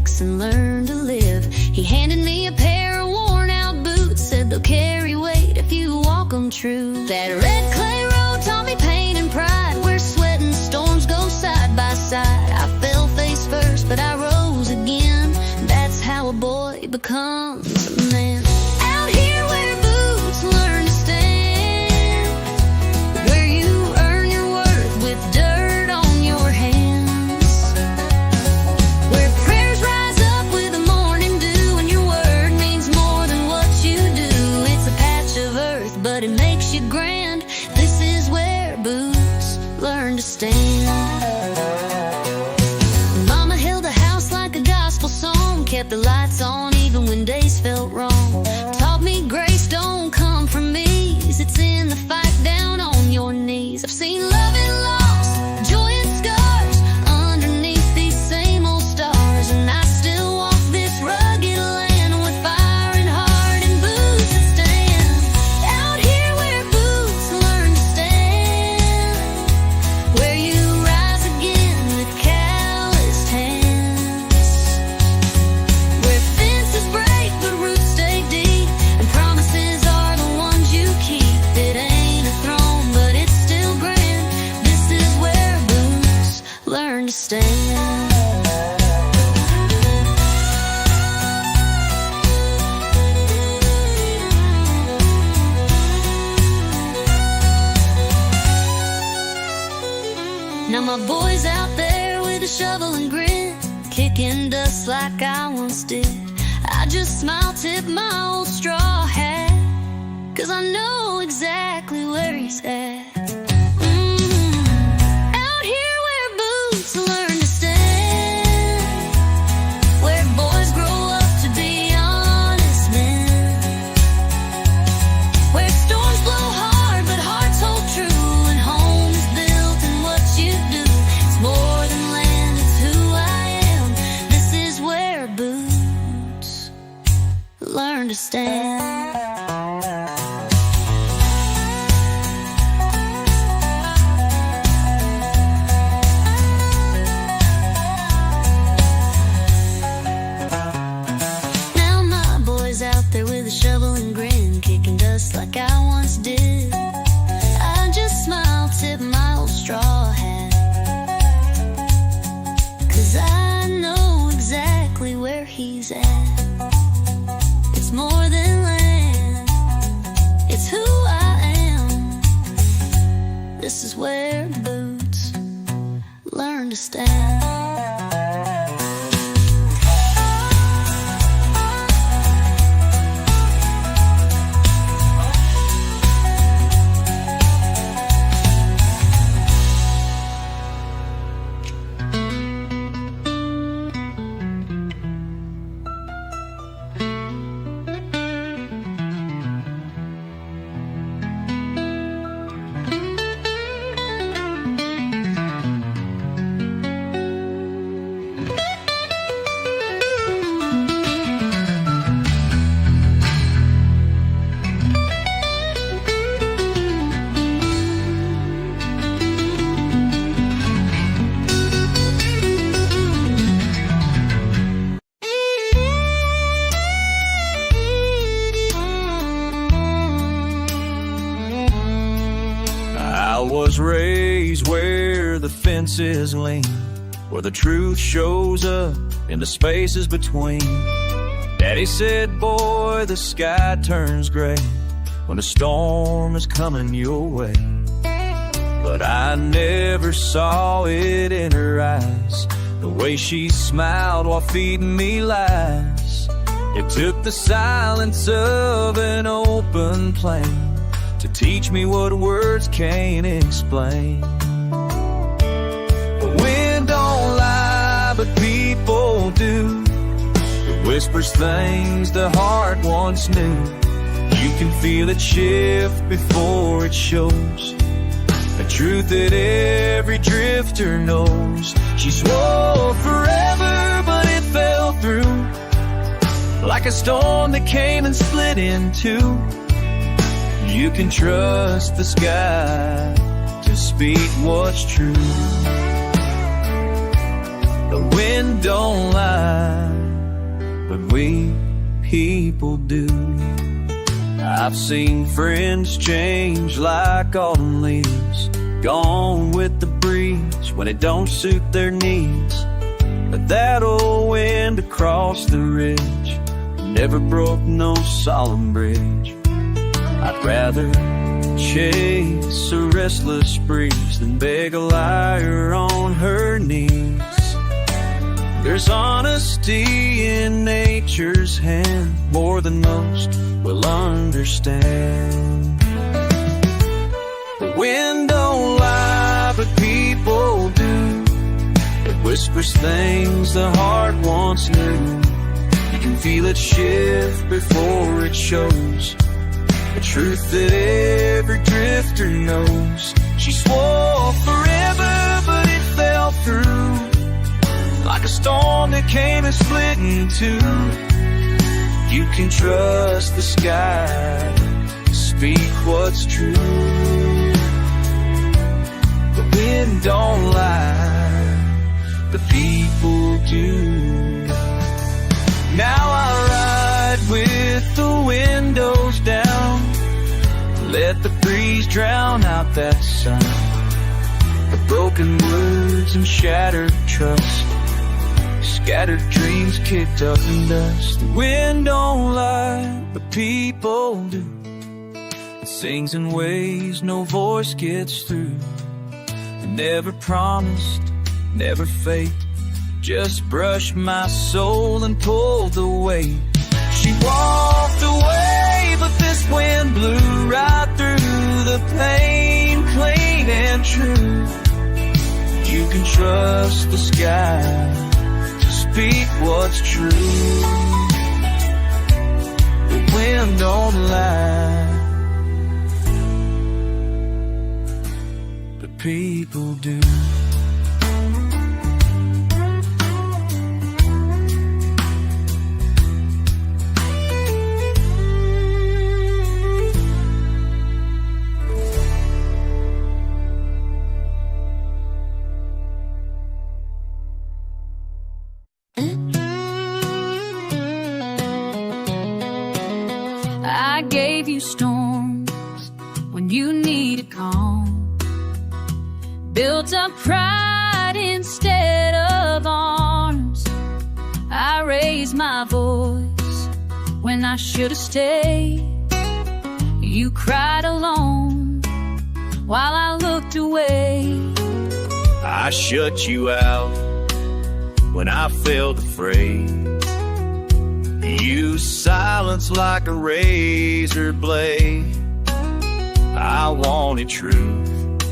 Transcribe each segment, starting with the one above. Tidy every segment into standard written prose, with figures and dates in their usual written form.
mistakes and learn to live. He handed me a pair of worn-out boots, said they'll carry weight if you walk them true. That red clay road taught me pain and pride, where sweat and storms go side by side. I fell face first, but I rose again. That's how a boy becomes a man. Out here where boots learn to stand, where you earn your worth with dirt on your hands, where prayers rise up with the morning dew, and your word means more than what you do. It's a patch of earth, but it makes you grand. This is where boots learn to stand. Mama held the house like a gospel song, kept the lights on even when days felt wrong. Taught me grace don't come from ease, it's in the fight down on your knees. I've seen love and loss, joy and scars underneath these same old stars, and I still walk this rugged land with fire and heart and boots that stand. Out here where boots learn to stand, where you rise again with calloused hands, where fences break but roots stay deep, and promises are the ones you keep. It ain't a throne, but it's still grand. This is where boots learn to stand. Now my boy's out there with a shovel and grit, kicking dust like I once did. I just smile, tip my old straw hat, 'cause I know exactly where he's at. Out here where boots learn to stand, where boys grow up to be honest men, where storms blow hard but hearts hold true, and home is built in what you do. It's more than land, it's who I am. This is where boots learn to stand. Now my boy's out there with a shovel and grin, kicking dust like I once did. I just smile, tip my old straw hat, 'cause I know exactly where he's at. It's more than land, it's who I am. This is where boots learn to stand. I was raised where the fences lean, where the truth shows up in the spaces between. Daddy said, boy, the sky turns gray when a storm is coming your way. But I never saw it in her eyes, the way she smiled while feeding me lies. It took the silence of an open plain to teach me what words can't explain. The wind don't lie, but people do. It whispers things the heart once knew. You can feel it shift before it shows, a truth that every drifter knows. She swore forever, but it fell through, like a storm that came and split in two. You can trust the sky to speak what's true. The wind don't lie, people do. I've seen friends change like autumn leaves, gone with the breeze when it don't suit their needs. But that old wind across the ridge never broke no solemn bridge. I'd rather chase a restless breeze than beg a liar on her knees. There's honesty in nature's hand, more than most will understand. The wind don't lie, but people do. It whispers things the heart once knew. You can feel it shift before it shows, a truth that every drifter knows. She swore forever, but it fell through, like a storm that came and split in two. You can trust the sky, speak what's true. The wind don't lie, the people do. Now I ride with the windows down, let the breeze drown out that sun, the broken words and shattered trust, scattered dreams kicked up in dust. The wind don't lie, but people do. It sings in ways no voice gets through. It never promised, never faked, just brushed my soul and pulled the weight. She walked away, but this wind blew right through the pain, plain and true. You can trust the sky, speak what's true. The wind don't lie, but people do. I gave you storms when you needed calm, built up pride instead of arms. I raised my voice when I should have stayed. You cried alone while I looked away. I shut you out when I felt afraid. You silence like a razor blade. I wanted truth,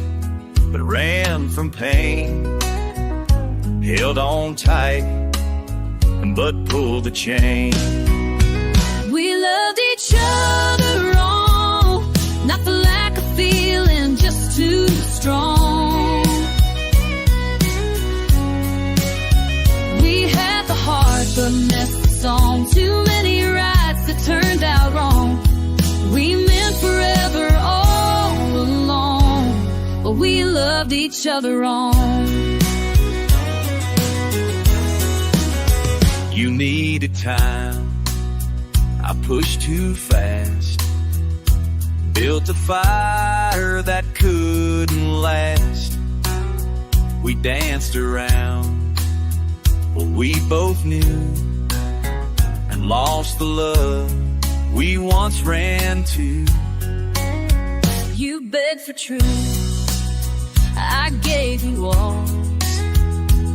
but ran from pain. Held on tight, but pulled the chain. We loved each other wrong, not for lack of feeling, just too strong. We had the heart, but missed the song. Too many rights that turned out wrong. We meant forever all along, but we loved each other wrong. You needed time, I pushed too fast, built a fire that couldn't last. We danced around what we both knew, and lost the love we once ran to. You begged for truth, I gave you walls.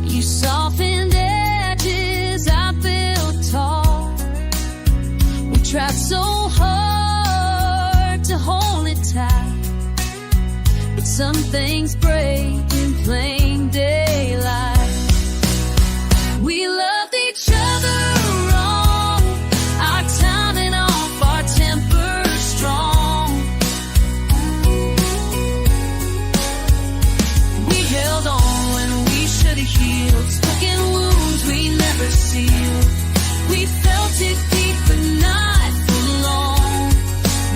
You softened edges, I built tall. We tried so hard to hold it tight, but some things break in plain daylight. We loved each other wrong, our timing off, our temper strong. We held on when we should have healed, stuck in wounds we never sealed. We felt it deep but not for long.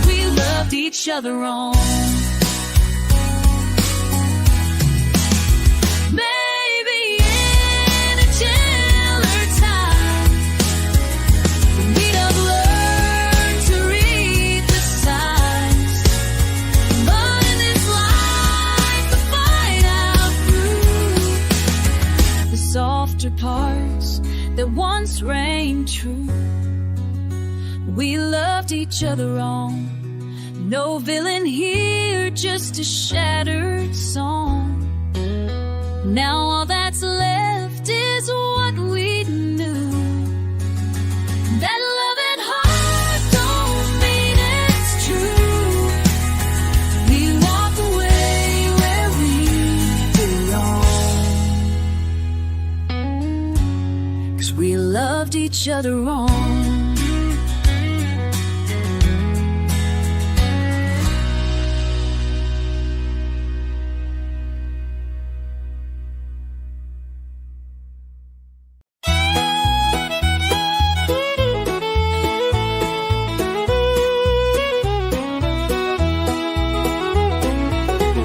We loved each other wrong. Maybe in a gentler time, we'd have loved once rang true. We loved each other wrong. No villain here, just a shattered song. Now all that's left is what we knew. That love and heart don't mean it's true. We walk away where we belong, 'cause we loved each other wrong.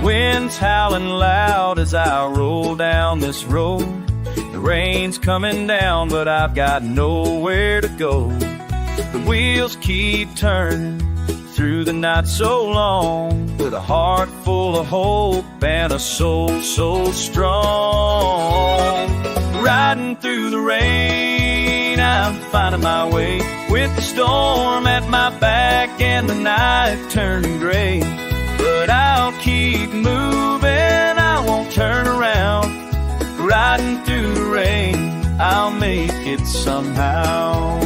Wind's howling loud as I roll down this road. The rain's coming down, but I've got nowhere to go. The wheels keep turning through the night so long, with a heart full of hope and a soul so strong. Riding through the rain, I'm finding my way, with the storm at my back and the night turning gray. But I'll keep moving, I won't turn around. Riding through the rain, I'll make it somehow.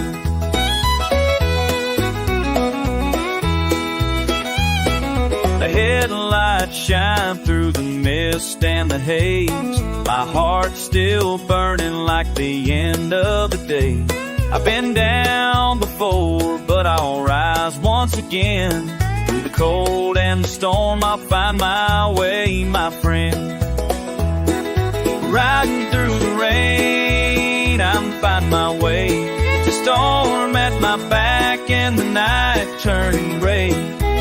The headlights shine through the mist and the haze. My heart's still burning like the end of the day. I've been down before, but I'll rise once again. Through the cold and the storm, I'll find my way, my friend. Riding through the rain, I'm finding my way. The storm at my back and the night turning gray.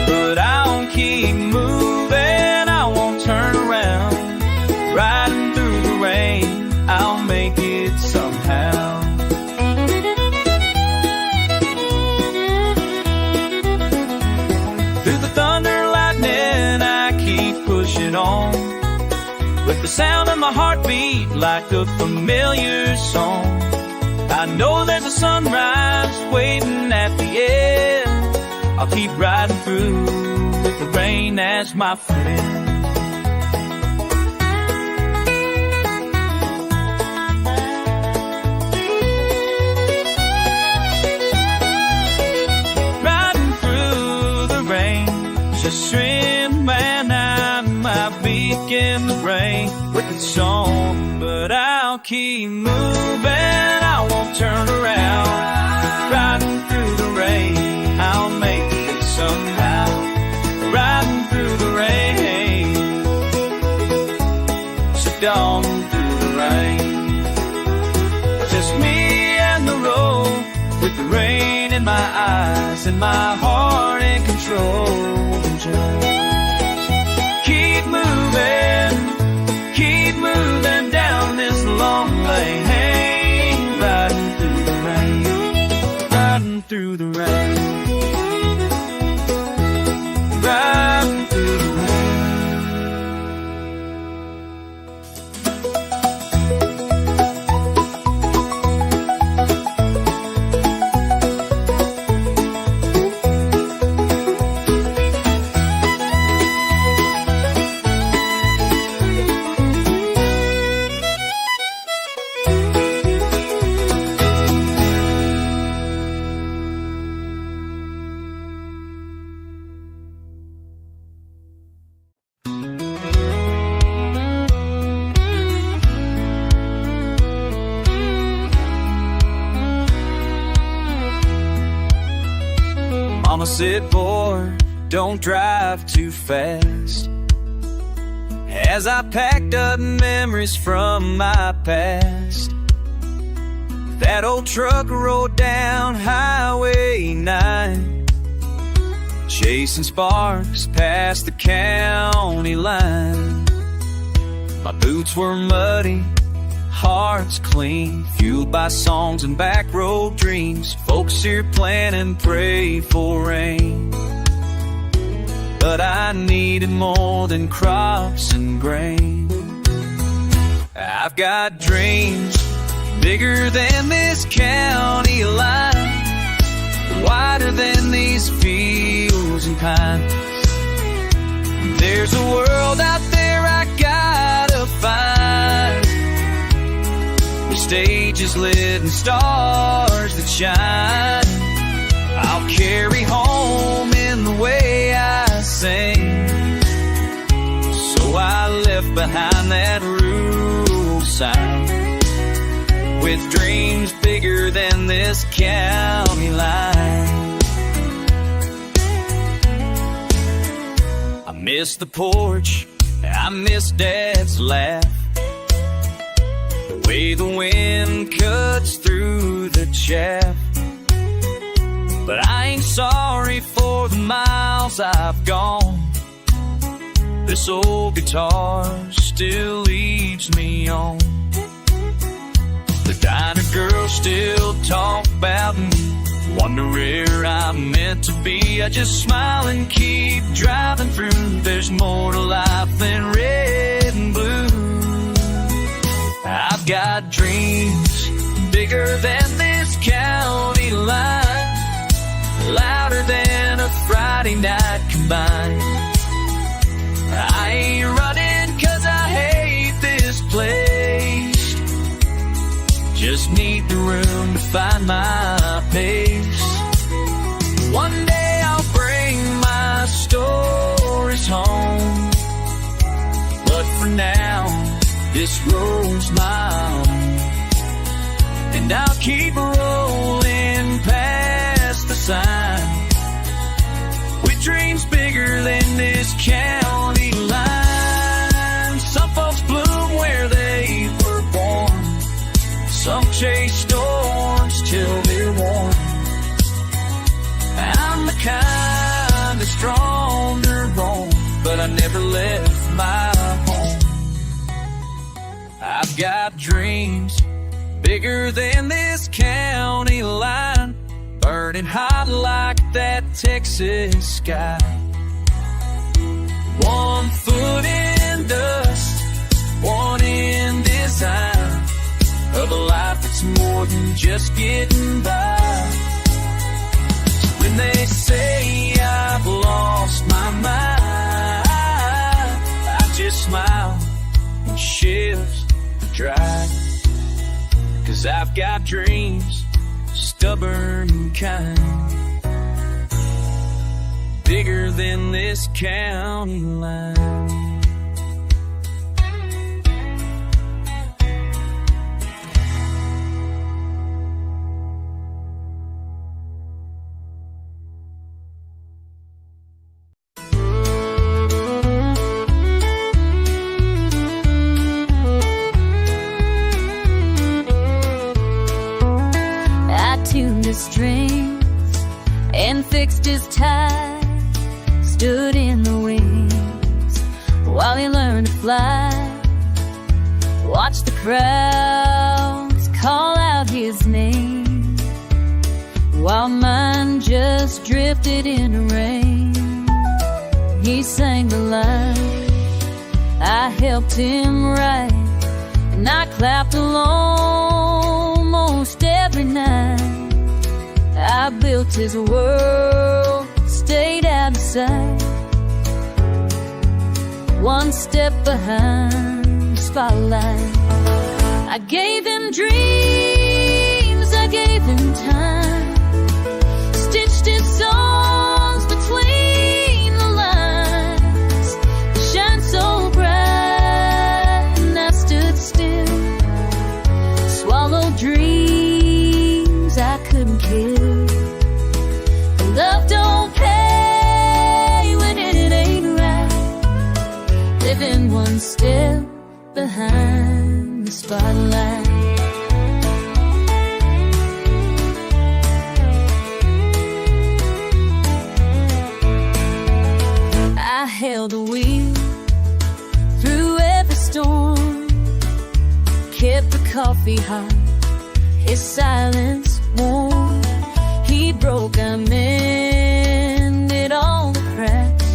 But I'll keep moving, I won't turn around. Riding through the rain, I'll make it somehow. Through the thunder, lightning, I keep pushing on, with the sound of my heartbeat like a familiar song. I know there's a sunrise waiting at the end. I'll keep riding through with the rain as my friend. Riding through the rain, just swim and I might begin the rain with the song. But I'll keep moving, I won't turn around. Riding through the rain, I'll make it somehow. Riding through the rain, so dawn through the rain. Just me and the road, with the rain in my eyes and my heart in control. Keep moving down this long lane. Riding through the rain, riding through the rain, riding through the rain. Mama said, boy, don't drive too fast. As I packed up memories from my past, that old truck rolled down Highway 9, chasing sparks past the county line. My boots were muddy, hearts clean, fueled by songs and back road dreams. Folks here plan and pray for rain, but I needed more than crops and grain. I've got dreams bigger than this county line, wider than these fields and pines. There's a world out there I gotta find, where stages lit and stars that shine. I'll carry home in the way I sing. So I left behind that rural sign, with dreams bigger than this county line. I miss the porch, I miss Dad's laugh, the way the wind cuts through the chaff. But I ain't sorry for the miles I've gone. This old guitar still leads me on. The diner girls still talk about me, wonder where I'm meant to be. I just smile and keep driving through. There's more to life than red and blue. I've got dreams bigger than this county line, louder than a Friday night combined. I ain't running 'cause I hate this place, just need the room to find my pace. One day I'll bring my stories home, but for now this road's my own. And I'll keep rolling past the sign, with dreams bigger than this county line. Some folks bloom where they were born, some chase storms till they're warm. I'm the kind that's strong or wrong, but I never left my home. I've got dreams bigger than this county line, burning hot like that Texas sky. One foot in dust, one in design, of a life that's more than just getting by. When they say I've lost my mind, I just smile and shift the drive, 'cause I've got dreams stubborn and kind, bigger than this county line. His strings and fixed his tie, stood in the wings while he learned to fly. Watched the crowds call out his name, while mine just drifted in the rain. He sang the line, I helped him write, and I clapped along most every night. I built his world, stayed out of sight, one step behind the spotlight. I gave him dreams, I gave him time, stitched his songs between the lines. They shine so bright, and I stood still, swallowed dreams I couldn't kill. Love don't pay when it ain't right, living one step behind the spotlight. I held the wheel through every storm, kept the coffee hot, his silence warm. He broke, I mended all the cracks,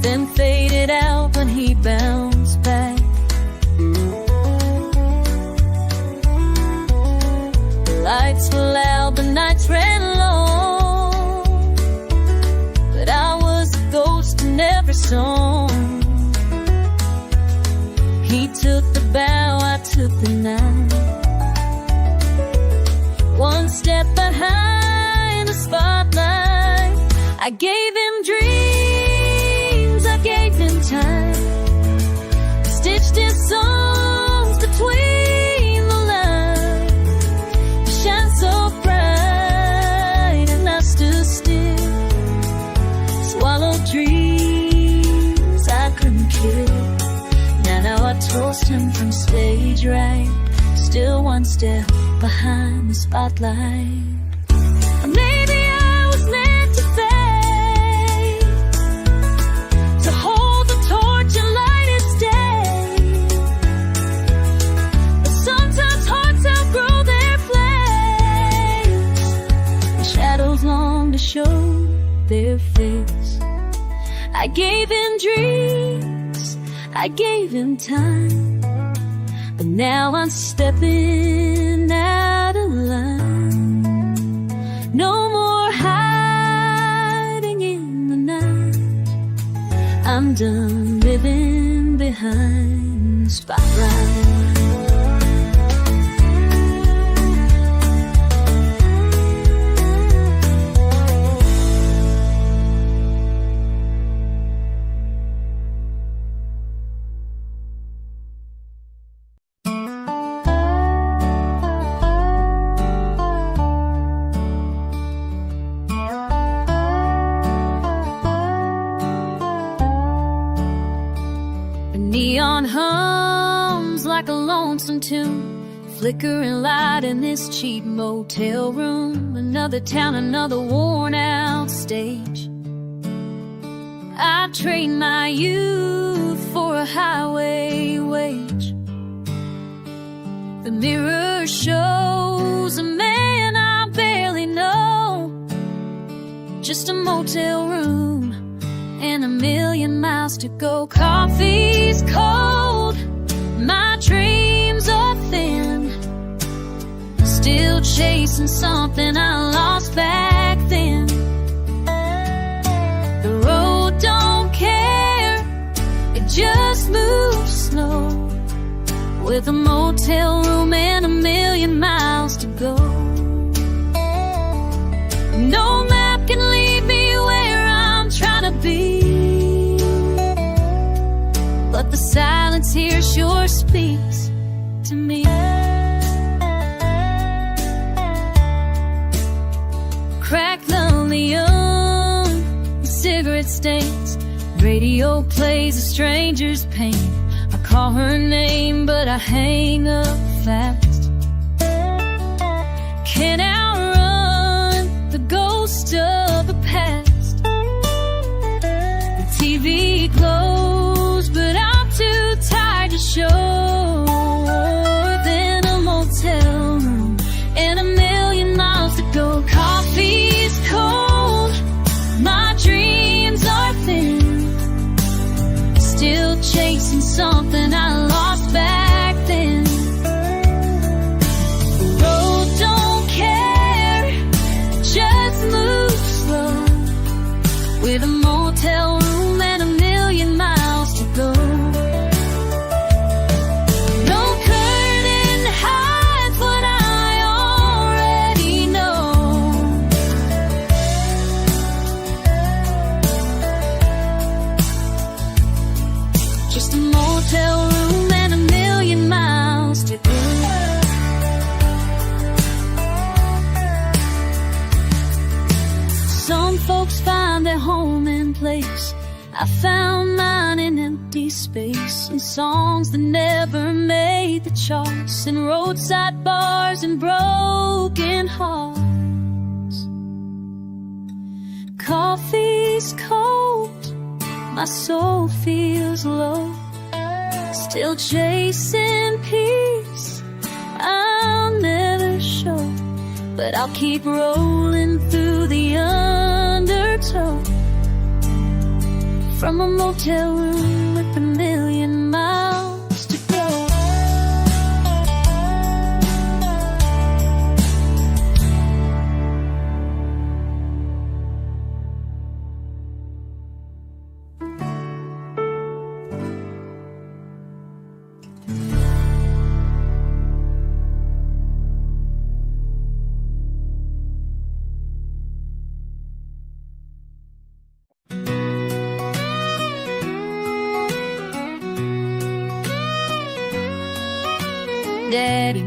then faded out when he bounced back. Streets were loud, the nights ran long, but I was a ghost in every song. He took the bow, I took the knife. One step behind the spotlight. I gave him dreams, I gave him time, stitched his songs between the lines. He shined so bright and I stood still, swallowed dreams I couldn't kill. Now I toast him from stage right, still one step behind the spotlight. Maybe I was meant to fade, to hold the torch and light its day. But sometimes hearts outgrow their flames, the shadows long to show their face. I gave him dreams, I gave him time, but now I'm stepping out of line. No more hiding in the night. I'm done living behind the spotlight. Neon hums like a lonesome tune, flickering light in this cheap motel room. Another town, another worn out stage. I trade my youth for a highway wage. The mirror shows a man I barely know, just a motel room and a million miles to go. Coffee's cold, my dreams are thin, still chasing something I lost back then. The road don't care, it just moves slow, with a motel room and a million miles to go. No map can lead me where I'm trying to be, but the silence here sure speaks to me. Cracked on the young, cigarette stains, radio plays a stranger's pain. I call her name, but I hang up fast. Can't outrun the ghost of the past. The TV glows, but I'm too tired to show. Then a motel room and a million miles to go. Coffee's cold, my dreams are thin, still chasing something I lost back then. The road don't care, just move slow, with a motel room and a million miles to go. No curtain hides what I already know. Just a motel room and a million miles to go. Some folks find their home and place. I found mine in empty space, in songs that never made the charts, in roadside bars and broken hearts. Coffee's cold, my soul feels low, still chasing peace I'll never show. But I'll keep rolling through the undertow, from a motel room with a million miles to go.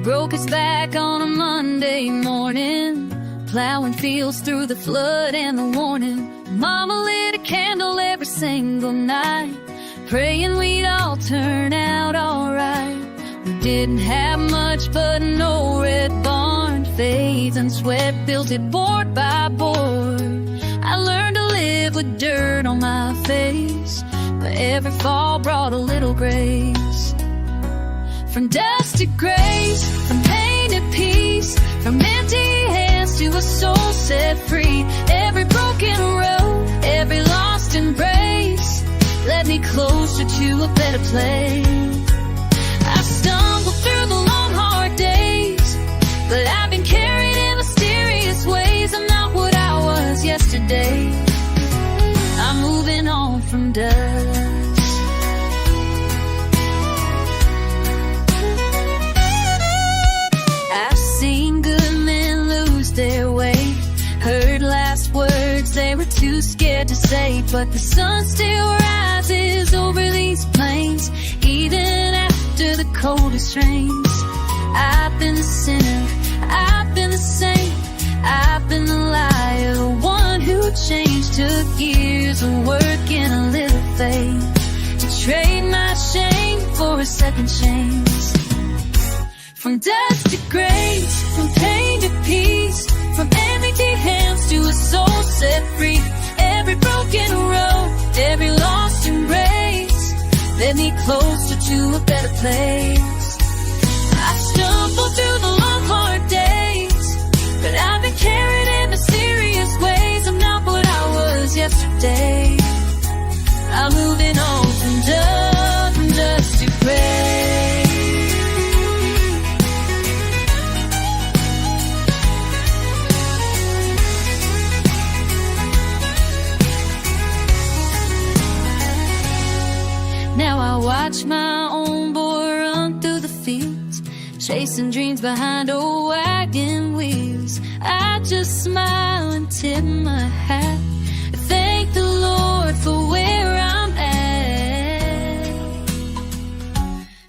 broke his back on a Monday morning, plowing fields through the flood and the warning. Mama lit a candle every single night, praying we'd all turn out alright. We didn't have much but an old red barn, faith and sweat built it board by board. I learned to live with dirt on my face, but every fall brought a little grace. From dust to grace, from pain to peace, from empty hands to a soul set free. Every broken road, every lost embrace led me closer to a better place. I stumbled through the long hard days, but I've been carried in mysterious ways. I'm not what I was yesterday. I'm moving on from dust. I've seen good men lose their way, heard last words they were too scared to say, but the sun still rises over these plains, even after the coldest rains. I've been the sinner, I've been the saint, I've been the liar, the one who changed. Took years of work and a little faith to trade my shame for a second chance. From dust to grace, from pain to peace, from empty hands to a soul set free. Every broken road, every lost embrace led me closer to a better place. I stumbled through the long hard days, but I've been carried in mysterious ways. I'm not what I was yesterday. I'm moving on from dust to grace. Now I watch my own boy run through the fields, chasing dreams behind old wagon wheels. I just smile and tip my hat, thank the Lord for where I'm at.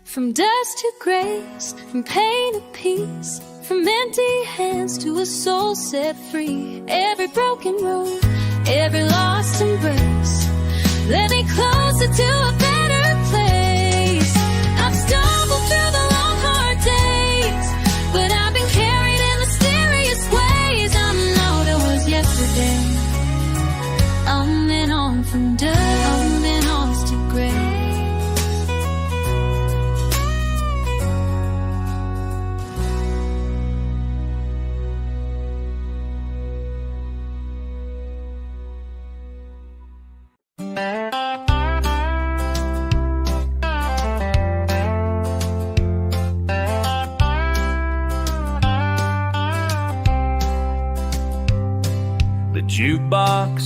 From dust to grace, from pain to peace, from empty hands to a soul set free. Every broken road, every lost embrace led me closer to a better place. I've stumbled through the long hard days, but I've been carried in mysterious ways. I'm not what I was yesterday. I'm in on from dust to grace. Jukebox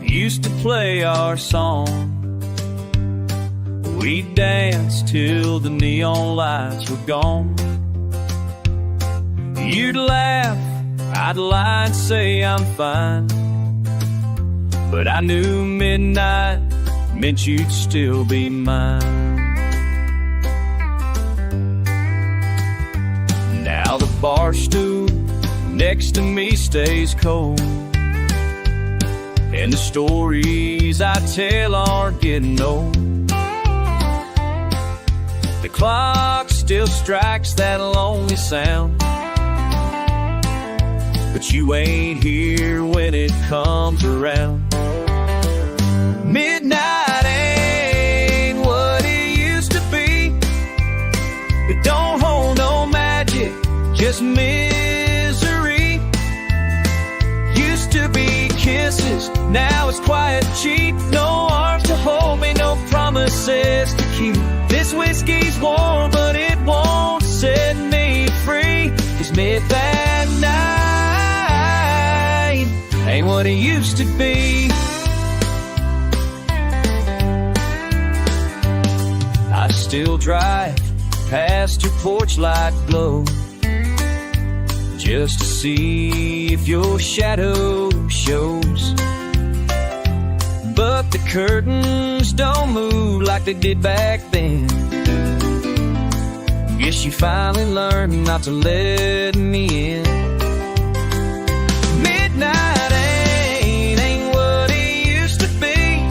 used to play our song. We'd dance till the neon lights were gone. You'd laugh, I'd lie and say I'm fine, but I knew midnight meant you'd still be mine. Now the bar stool next to me stays cold, and the stories I tell aren't getting old. The clock still strikes that lonely sound, but you ain't here when it comes around. Midnight ain't what it used to be. It don't hold no magic, just misery. Used to be kisses, now it's quiet cheap. No arms to hold me, no promises to keep. This whiskey's warm, but it won't set me free. 'Cause midnight ain't what it used to be. I still drive past your porch light glow, just to see if your shadow shows. But the curtains don't move like they did back then. Guess you finally learned not to let me in. Midnight ain't what it used to be.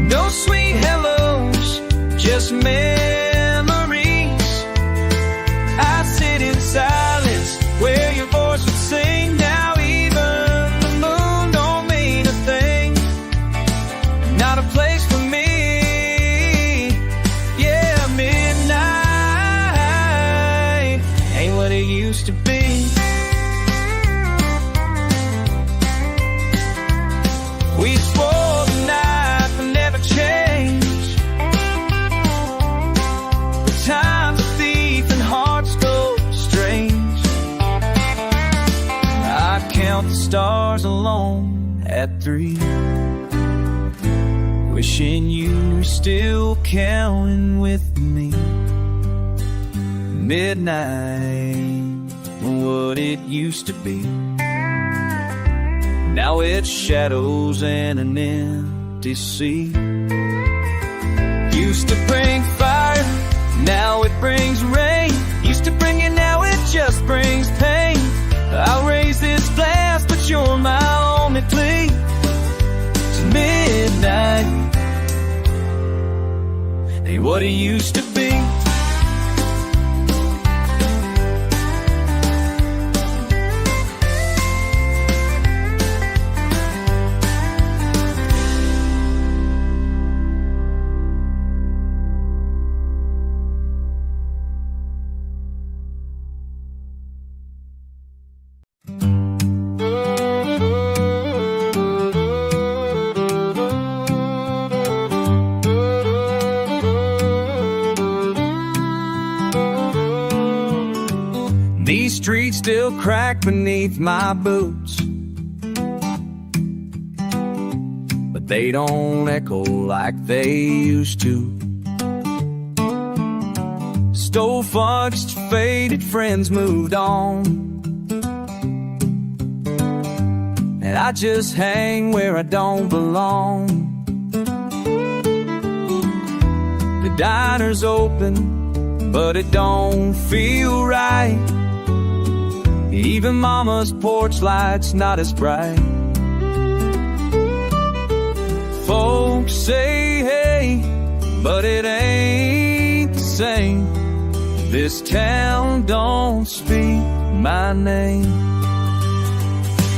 No sweet hellos, just memories. I sit in silence where your voice would sing. Now even the moon don't mean a thing. Not a place for me. Yeah, midnight ain't what it used to be. We swore the night would never change. The time's a thief and hearts go strange. I count the stars alone at 3, wishing you were still counting with me. Midnight, what it used to be. Now it's shadows and an empty sea. Used to bring fire, now it brings rain. Used to bring it, now it just brings pain. I'll raise this glass, but you're my only plea. It's midnight, ain't what it used to be. These streets still crack beneath my boots, but they don't echo like they used to. Stove fudged, faded friends moved on, and I just hang where I don't belong. The diner's open, but it don't feel right. Even mama's porch light's not as bright. Folks say hey, but it ain't the same. This town don't speak my name.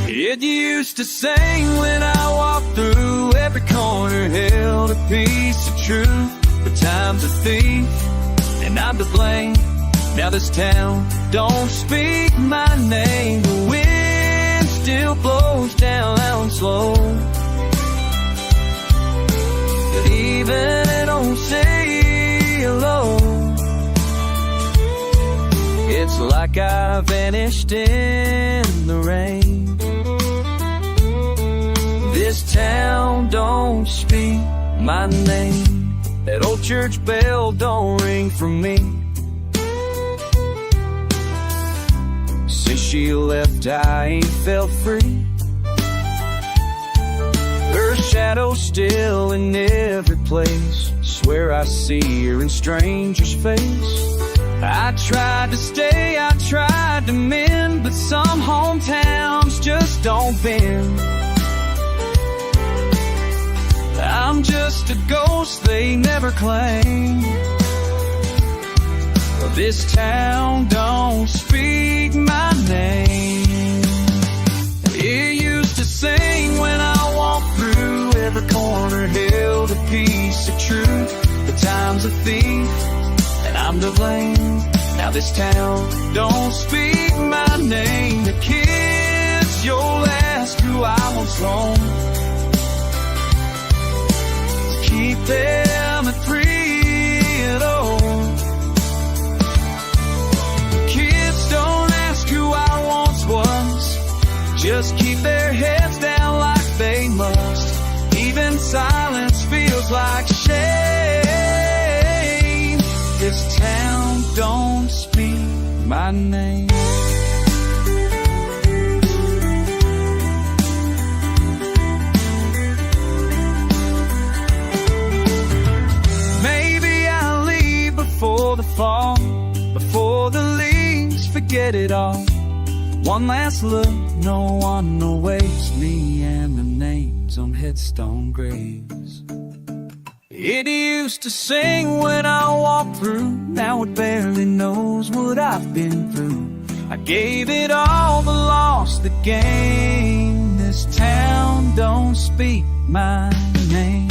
It used to sing when I walked through. Every corner held a piece of truth. But time's a thief, and I'm to blame. Now this town don't speak my name. The wind still blows down slow, but even it don't say hello. It's like I vanished in the rain. This town don't speak my name. That old church bell don't ring for me. Since she left, I ain't felt free. Her shadow's still in every place. Swear I see her in strangers' face. I tried to stay, I tried to mend, but some hometowns just don't bend. I'm just a ghost they never claim. This town don't speak my name. It used to sing when I walked through. Every corner held a piece of truth. The time's a thief, and I'm to blame. Now this town don't speak my name. The kids you'll ask who I once loaned to keep them at 3 at home. Kids don't ask who I once was. Just keep their heads down like they must. Even silence feels like shame. This town don't speak my name. Maybe I'll leave before the fall. forget it all. One last look, no one awaits me, and the names on headstone graves. It used to sing when I walked through, now it barely knows what I've been through. I gave it all but lost the game. This town don't speak my name.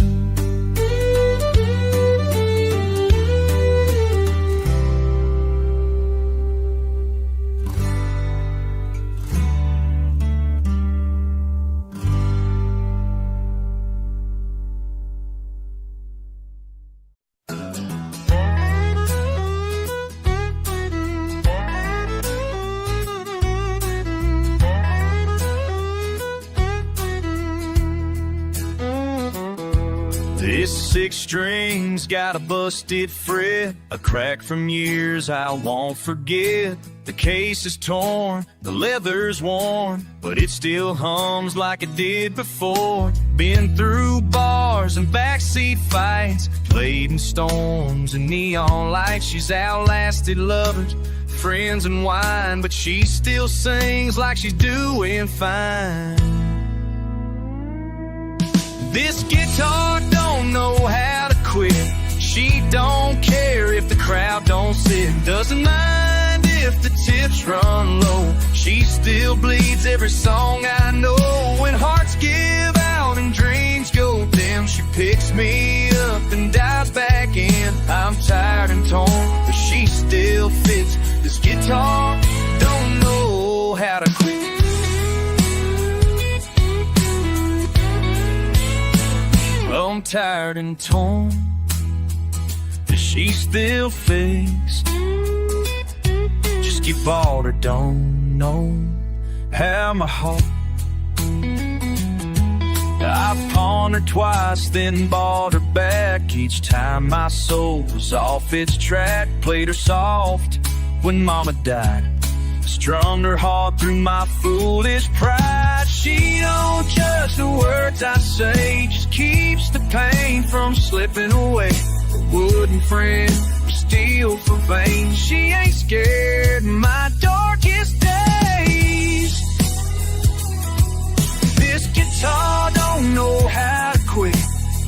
This 6 strings got a busted fret, a crack from years I won't forget. The case is torn, the leather's worn, but it still hums like it did before. Been through bars and backseat fights, played in storms and neon lights. She's outlasted lovers, friends and wine, but she still sings like she's doing fine. This guitar don't know how to quit. She don't care if the crowd don't sit. Doesn't mind if the tips run low. She still bleeds every song I know. When hearts give out and dreams go dim, she picks me up and dives back in. I'm tired and torn, but she still fits. This guitar don't know how to quit. I'm tired and torn, but she still fixed. Just get bored or don't know how my heart. I've pawned her twice, then bought her back. Each time my soul was off its track. Played her soft when mama died, strummed her hard through my foolish pride. She don't judge the words I say, just keeps the pain from slipping away. A wooden friend, steel for veins. She ain't scared in my darkest days. This guitar don't know how to quit,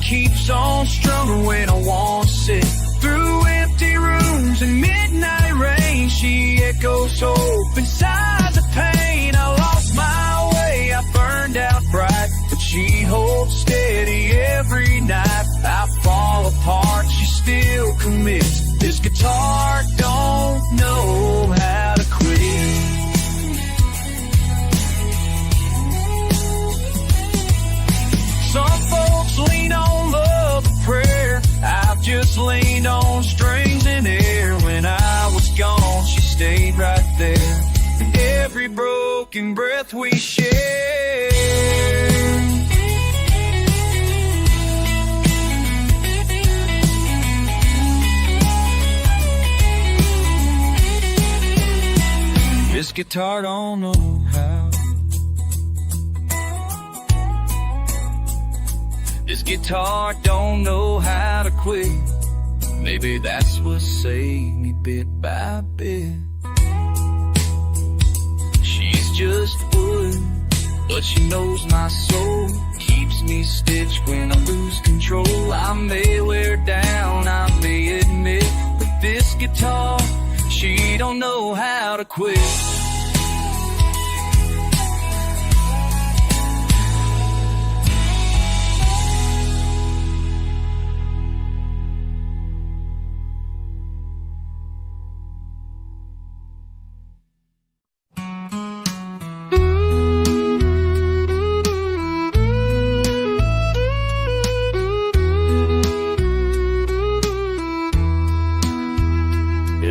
keeps on strumming when I want to sit. Through empty rooms and midnight rain, she echoes hope inside the pain. I lost my way, I burned out bright, but she holds steady every night. I fall apart, she still commits. This guitar don't know how to quit. Some folks lean on love and prayer, I've just leaned on strings and air. When I was gone, she stayed right there. And every broken breath we share. This guitar don't know how. This guitar don't know how to quit. Maybe that's what saved me bit by bit. She's just wood, but she knows my soul. Keeps me stitched when I lose control. I may wear down, I may admit, but this guitar, she don't know how to quit.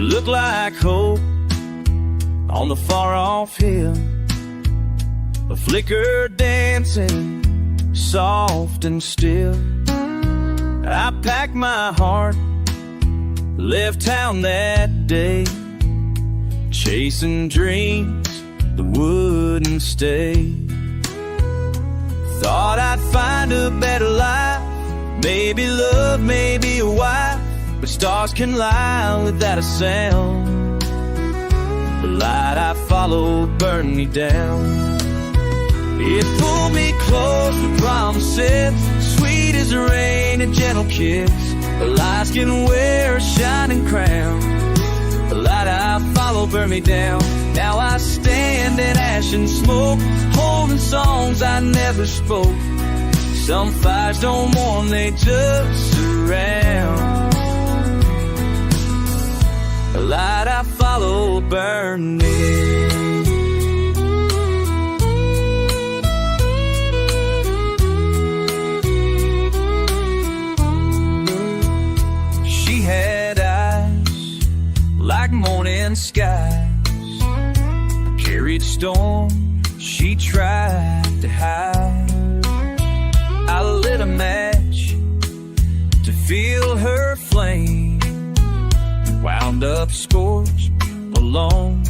Looked like hope on the far-off hill, a flicker dancing soft and still. I packed my heart, left town that day, chasing dreams that wouldn't stay. Thought I'd find a better life, maybe love, maybe a wife, but stars can lie without a sound. But light I followed burned me down. It pulled me close to promises, sweet as rain and gentle kiss. The lights can wear a shining crown. The light I followed burned me down. Now I stand in ash and smoke, holding songs I never spoke. Some fires don't warm, they just surround. The light I followed burned me. She had eyes like morning skies, carried storm she tried to hide. I lit a match to feel her flame, wound up scorched, alone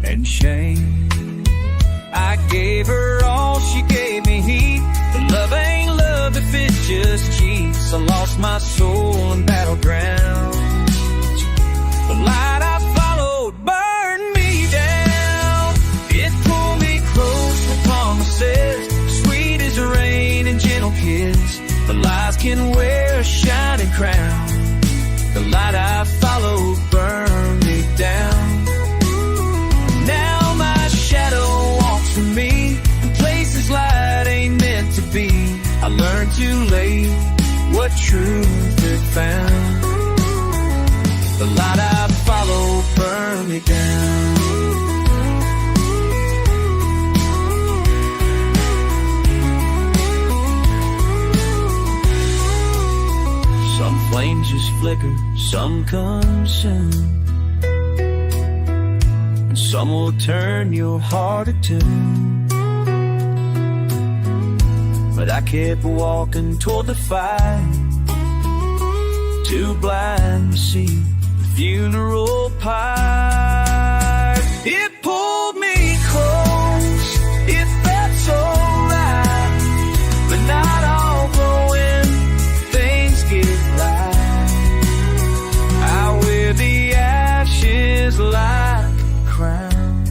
and shame. I gave her all, she gave me heat, but love ain't love if it just cheats. I lost my soul in battlegrounds. The light I followed burned me down. It pulled me close to promises, sweet as rain and gentle kiss. The lies can wear a shining crown. The light I followed burned me down. Now my shadow walks with me in places light ain't meant to be. I learned too late what truth it found. The light I followed burned me down. Some flames just flicker, some consume, and some will turn your heart to tune. But I kept walking toward the fire, too blind to see the funeral pyre. It pulled me close, it felt so right, but not all glowing things get light. I wear the ashes like a crown.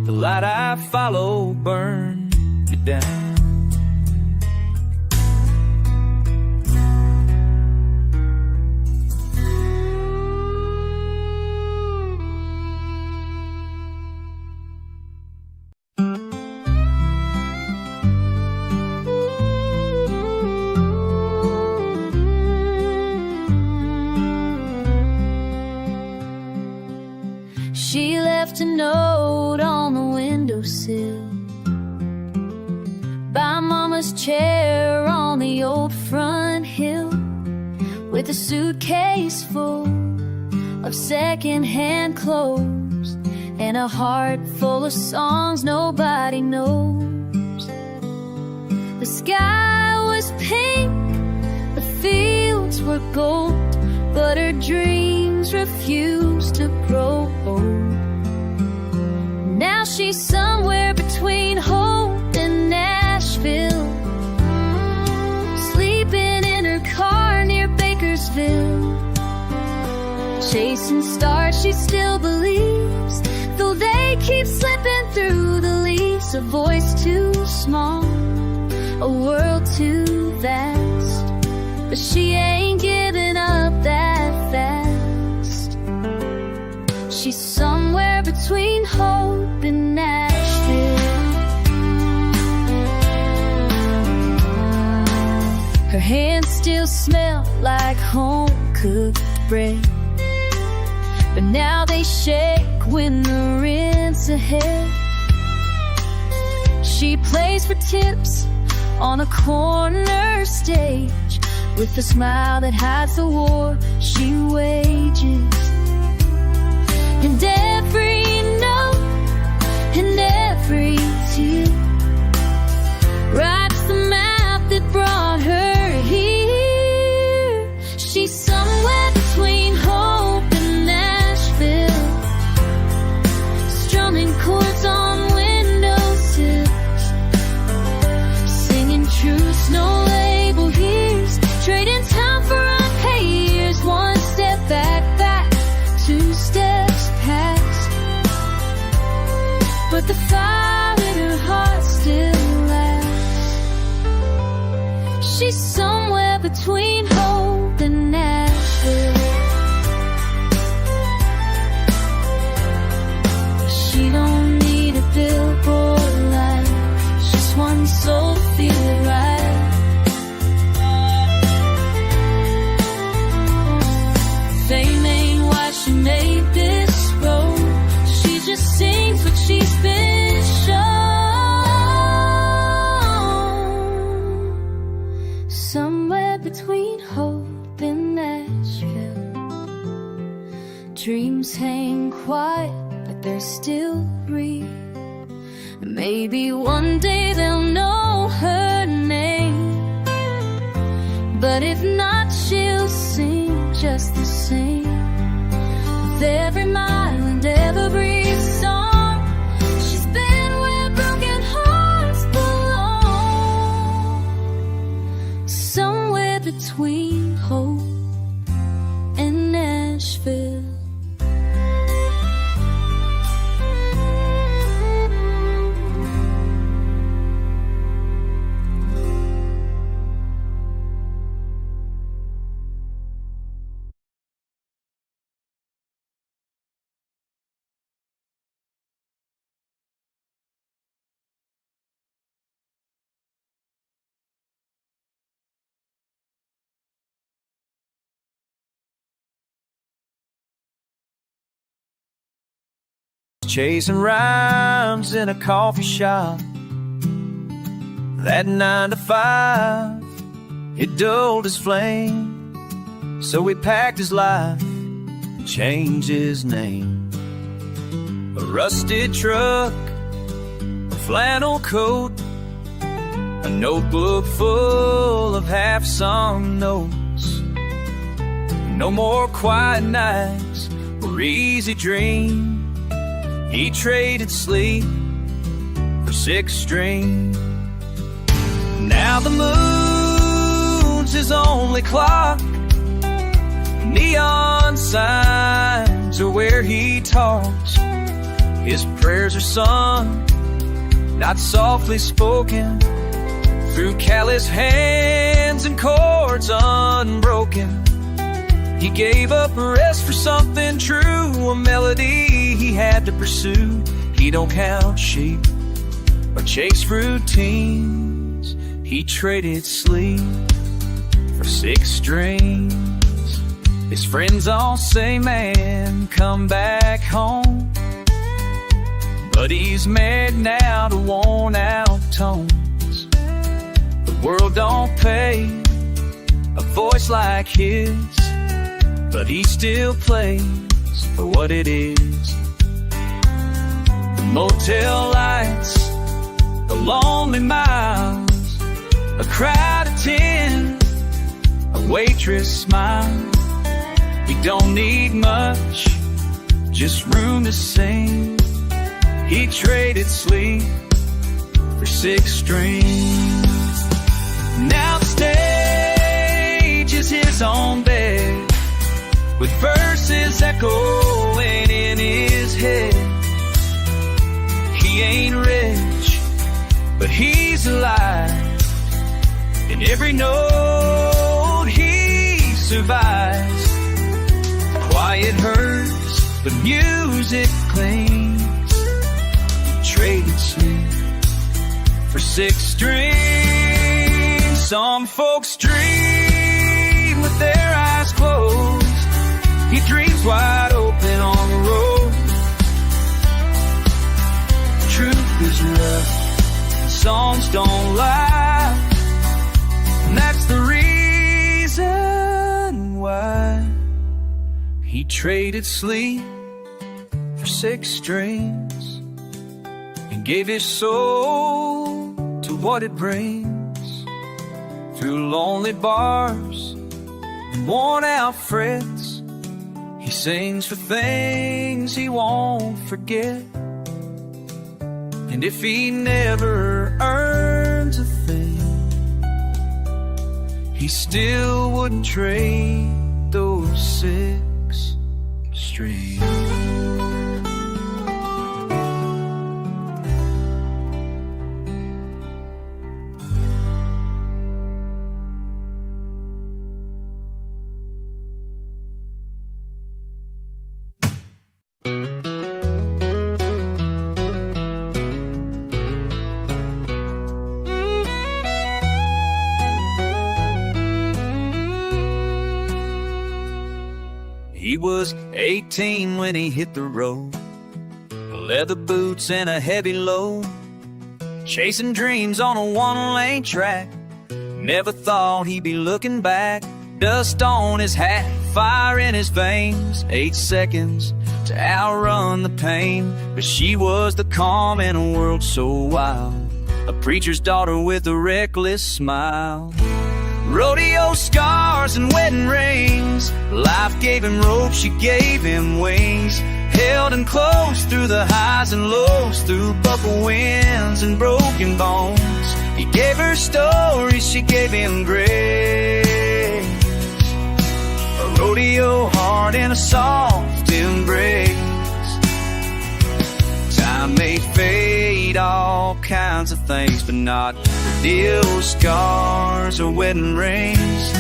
The light I follow burned me down. She left a note on the windowsill by Mama's chair on the old front hill, with a suitcase full of second-hand clothes and a heart full of songs nobody knows. The sky was pink, the fields were gold, but her dreams refused to grow old. Now she's somewhere between Hope and Nashville, sleeping in her car near Bakersville. Chasing stars she still believes, though they keep slipping through the leaves. A voice too small, a world too vast, but she ain't giving up that fast. She's somewhere between Hope and Nashville. Her hands still smell like home-cooked bread, but now they shake when the rent's ahead. She plays for tips on a corner stage, with a smile that hides the war she wages. And every note and every tear writes the map that brought her here. She's somewhere between Hope and Nashville, strumming chords on windowsills, singing truths no label hears, trading time for unpaid years. One step back, two steps but the fire in her heart still lasts. She's somewhere between Hope and Nashville. She don't need a billboard light, just one soul to feel it right. Fame ain't why she made this road, she just sings what she's been shown. Somewhere between Hope and Nashville, dreams hang quiet, but they're still real. Maybe one day they'll know her name, but if not, she'll sing just the same. With every mile and every song, she's been where broken hearts belong. Somewhere between Hope and Nashville. Chasing rhymes in a coffee shop. That 9 to 5, it dulled his flame. So he packed his life and changed his name. A rusted truck, a flannel coat, a notebook full of half-sung notes. No more quiet nights or easy dreams. He traded sleep for 6 strings. Now the moon's his only clock. Neon signs are where he talks. His prayers are sung, not softly spoken, through callous hands and chords unbroken. He gave up rest for something true, a melody he had to pursue. He don't count sheep or chase routines. He traded sleep for 6 strings. His friends all say, man, come back home. But he's married now to worn out tones. The world don't pay a voice like his, but he still plays for what it is. The motel lights, the lonely miles, a crowd of 10, a waitress smile. He don't need much, just room to sing. He traded sleep for 6 strings. Now the stage is his own bed, with verses echoing in his head. He ain't rich, but he's alive. In every note he survives. Quiet hurts, but music clings. Traded sleep for 6 strings. Some folks dream with their eyes closed. He dreams wide open on the road. Truth is rough, songs don't lie, and that's the reason why he traded sleep for 6 strings and gave his soul to what it brings. Through lonely bars and worn out frets, he sings for things he won't forget. And if he never earns a thing, he still wouldn't trade those 6 strings. was 18 when he hit the road. Leather boots and a heavy load, chasing dreams on a one-lane track. Never thought he'd be looking back. Dust on his hat, fire in his veins. 8 seconds to outrun the pain. But she was the calm in a world so wild, a preacher's daughter with a reckless smile. Rodeo scars and wedding rings, life gave him rope, she gave him wings. Held him close through the highs and lows, through buckle winds and broken bones. He gave her stories, she gave him grace. A rodeo heart in a soft embrace. Time may fade all kinds of things, but not rodeo scars or wedding rings.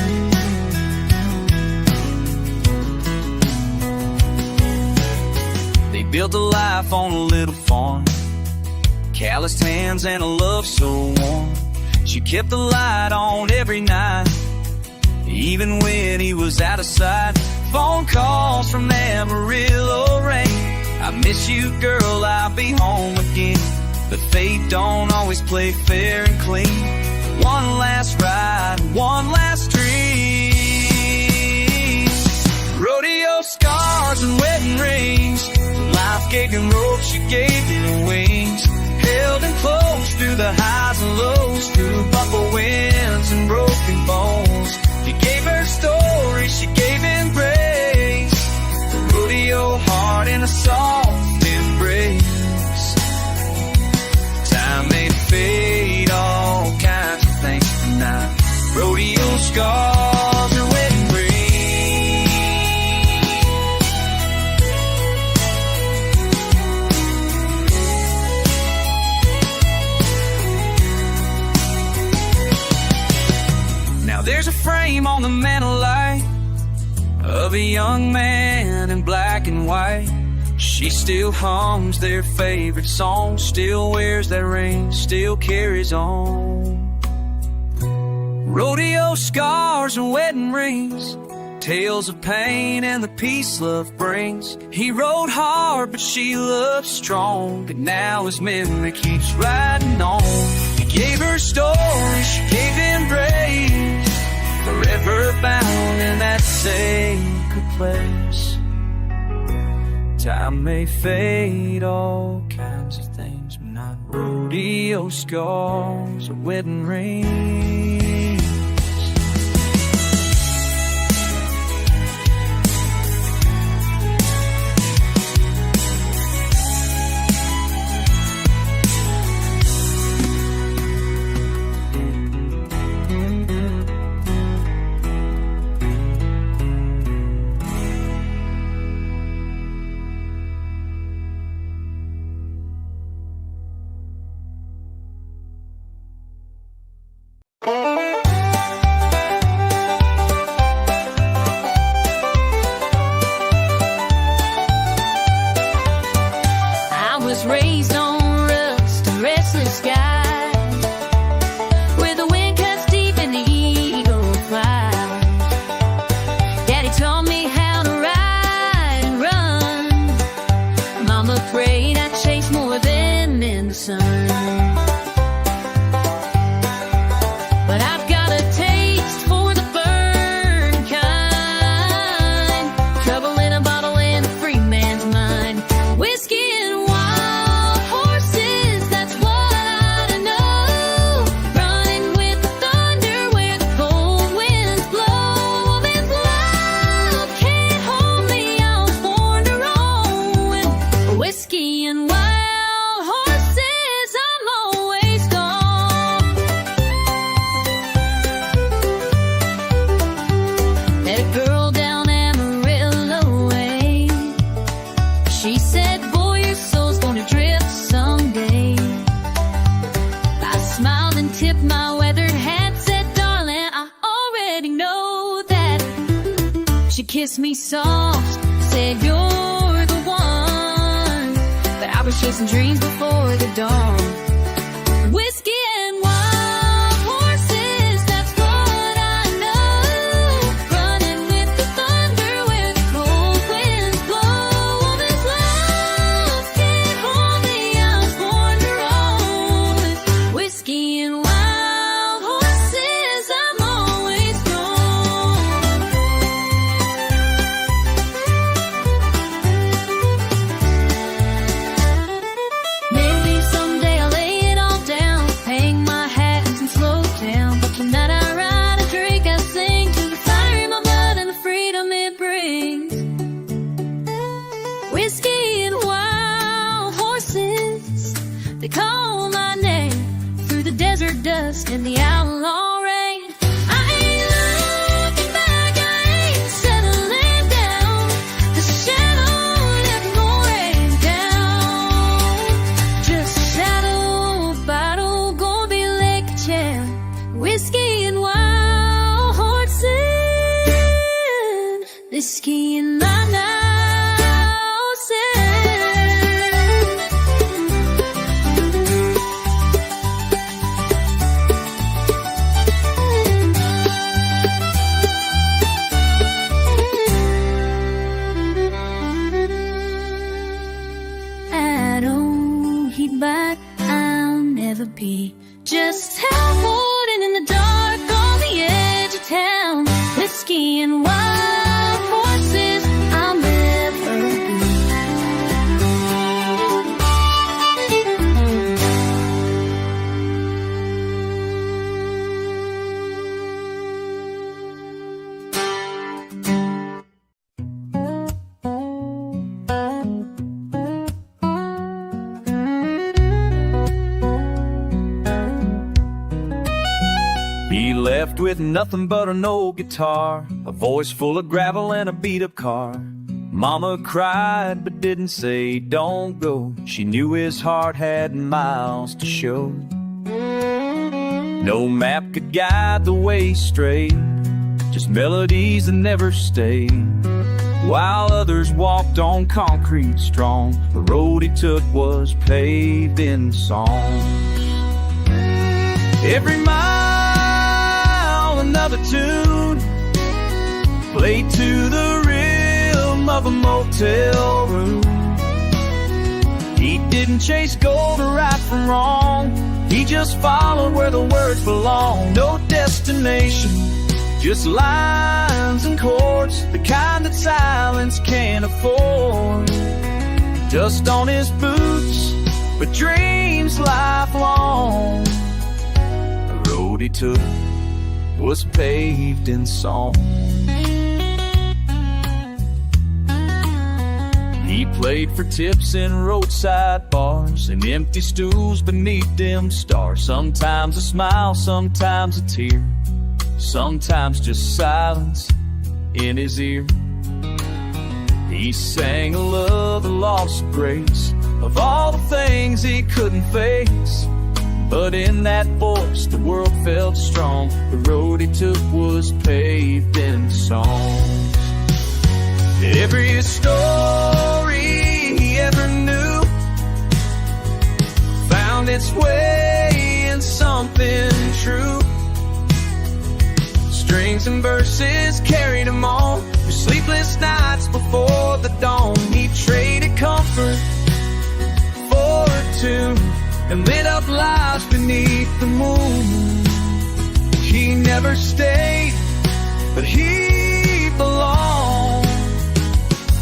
They built a life on a little farm, calloused hands and a love so warm. She kept the light on every night, even when he was out of sight. Phone calls from Amarillo rain. I miss you, girl, I'll be home again. But fate don't always play fair and clean. One last ride, one last dream. Rodeo scars and wedding rings, life gave him rope, she gave him wings. Held him close through the highs and lows, through buckle winds and broken bones. She gave her story, she gave him grace. The rodeo heart in a soft embrace. Time may fade all kinds of things tonight. Rodeo scars or wedding rings. There's a frame on the mantel light of a young man in black and white. She still hums their favorite song, still wears that ring, still carries on. Rodeo scars and wedding rings, tales of pain and the peace love brings. He rode hard, but she loved strong, but now his memory keeps riding on. He gave her stories, she gave him praise, forever bound in that sacred place. Time may fade all kinds of things, but not rodeo scars or wedding rings. Raised on rust, a restless sky, where the wind cuts deep and the eagle flies. Daddy taught me how to ride and run. Mama prayed I'd chase more than in the sun. But I've got a taste for the burn kind, trouble in a bottle and a free man's mind. Whiskey and kiss me soft, said you're the one. But I was chasing dreams before the dawn. Whiskey and wild horses, that's what I know. Running with the thunder where the cold wind They call my name through the desert dust and the outlaw rain. I ain't looking back, I ain't settling down. The shadow let no rain down. Just saddle, bottle, gonna be Lake Chan, whiskey and wild horses, whiskey in my nose. But I'll never be just out holding in the dark on the edge of town. Whiskey and wild horses, I'll never be. He left with nothing but an old guitar, a voice full of gravel and a beat-up car. Mama cried but didn't say don't go. She knew his heart had miles to show. No map could guide the way straight, just melodies that never stayed. While others walked on concrete strong, the road he took was paved in song. Every mile another tune, played to the rhythm of a motel room. He didn't chase gold or right from wrong, he just followed where the words belong. No destination, just lines and chords, the kind that silence can't afford. Dust on his boots, but dreams lifelong. The road he took was paved in song. He played for tips in roadside bars and empty stools beneath dim stars. Sometimes a smile, sometimes a tear, sometimes just silence in his ear. He sang a love, a lost grace, of all the things he couldn't face. But in that voice the world felt strong. The road he took was paved in songs. Every story he ever knew found its way in something true. Strings and verses carried him on through sleepless nights before the dawn. He traded comfort for a tune and lit up lives beneath the moon. He never stayed, but he belonged.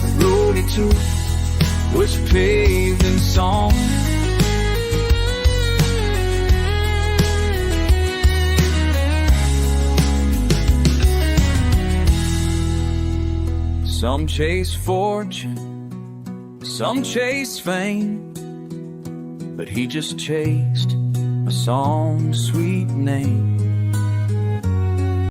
The road he took was paved in song. Some chase fortune, some chase fame, but he just chased a song's sweet name.